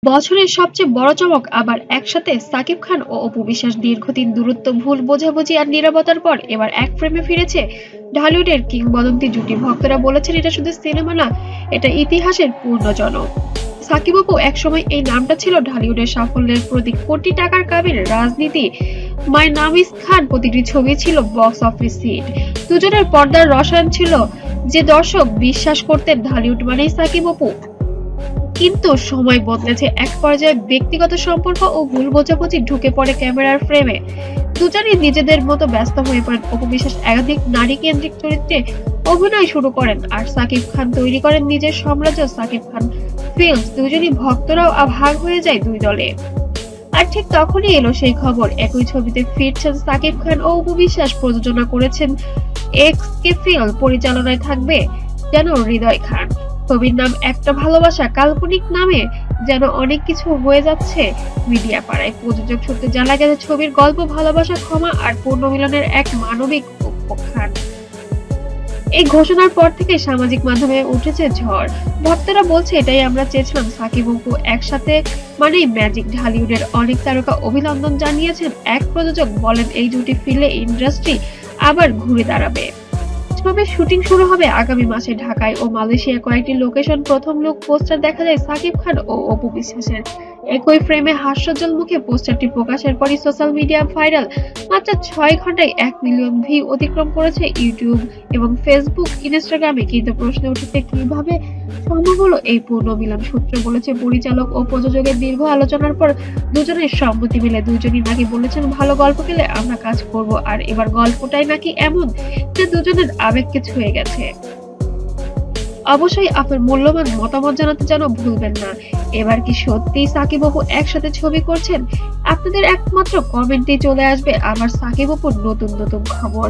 বছরের সবচেয়ে বড় চমক আবার একসাথে সাকিব খান ও অপু বিশ্বাস। দীর্ঘদিন দূরত্ব, ভুল বোঝাবুঝি আর নীরবতার পর এবার এক ফ্রেমে ফিরেছে ঢালিউডের কিংবদন্তি জুটি। ভক্তরা বলেছেন এটা শুধু সিনেমা না, এটা ইতিহাসের পূর্ণজনক। সাকিব অপু একসময় এই নামটা ছিল ঢালিউডের সাফল্যের প্রতীক। কোটি টাকার কাবির রাজনীতি, মাই নাম ইজ খান প্রতিটি ছবি ছিল বক্স অফিস হিট। দুজনের পর্দার রসায়ন ছিল যে দর্শক বিশ্বাস করতেন ঢালিউড মানেই সাকিব অপু। কিন্তু সময় বদলেছে, এক পর্যায়ে ব্যক্তিগত সম্পর্ক ও ভুল বোঝাবুঝি ঢুকে পড়ে ক্যামেরার ফ্রেমে। দুজনই নিজেদের মতো ব্যস্ত হয়ে পড়েন। অপু বিশ্বাস একাধিক নারী কেন্দ্রিক চরিত্রে অভিনয় শুরু করেন আর সাকিব খান তৈরি করেন নিজের সাম্রাজ্য সাকিব খান ফিল্মস। দুজনই ভক্তরাও ভাগ হয়ে যায় দুই দলে। আর ঠিক তখনই এলো সেই খবর, একই ছবিতে ফিরছেন সাকিব খান ও অপু বিশ্বাস। প্রযোজনা করেছেন এক্স কে ফিল্ম, পরিচালনায় থাকবে যেন হৃদয় খান। ছবির নাম একটা ভালোবাসা, কাল্পনিক নামে যেন অনেক কিছু হয়ে যাচ্ছে মিডিয়া পাড়ায়। প্রযোজক সূত্রে জানা গেছে ছবির গল্প ভালোবাসা, ক্ষমা আর পুনর্মিলনের এক মানবিক উপাখ্যান। এই ঘোষণার পর থেকে সামাজিক মাধ্যমে উঠেছে ঝড়। ভক্তরা বলছে এটাই আমরা চেয়েছিলাম, সাকিব অপু একসাথে মানেই ম্যাজিক। ঢালিউডের অনেক তারকা অভিনন্দন জানিয়েছেন। এক প্রযোজক বলেন এই জুটি ফিরলে ইন্ডাস্ট্রি আবার ঘুরে দাঁড়াবে। ছবির শুটিং শুরু হবে আগামী মাসে। ঢাকায় ও মালয়েশিয়ার কয়েকটি লোকেশন প্রথম লুক পোস্টার দেখা যায় সাকিব খান ও অপু বিশ্বাসের। একই ফ্রেমে হাস্যোজ্জ্বল মুখে পোস্টারটি প্রকাশের পরই সোশ্যাল মিডিয়া ভাইরাল। মাত্র 6 ঘন্টায় 1 মিলিয়ন ভিউ অতিক্রম করেছে ইউটিউব এবং ফেসবুক, ইনস্টাগ্রামে। কিন্তু প্রশ্ন উঠেছে কিভাবে সম্ভব হলো এই পুনর্মিলন। সূত্র বলেছে পরিচালক ও প্রযোজকের দীর্ঘ আলোচনার পর দুজনের সম্মতি মিলে। দুজনই নাকি বলেছেন ভালো গল্প পেলে আমরা কাজ করব। আর এবার গল্পটাই নাকি এমন যে দুজনের আবেগকে ছুঁয়ে গেছে। অবশ্যই আপনার মূল্যবান মতামত জানাতে যেন ভুলবেন না। এবার কি সত্যি সাকিব অপু একসাথে ছবি করছেন? আপনাদের একমাত্র কমেন্টে চলে আসবে আমার সাকিব অপুর নতুন নতুন খবর।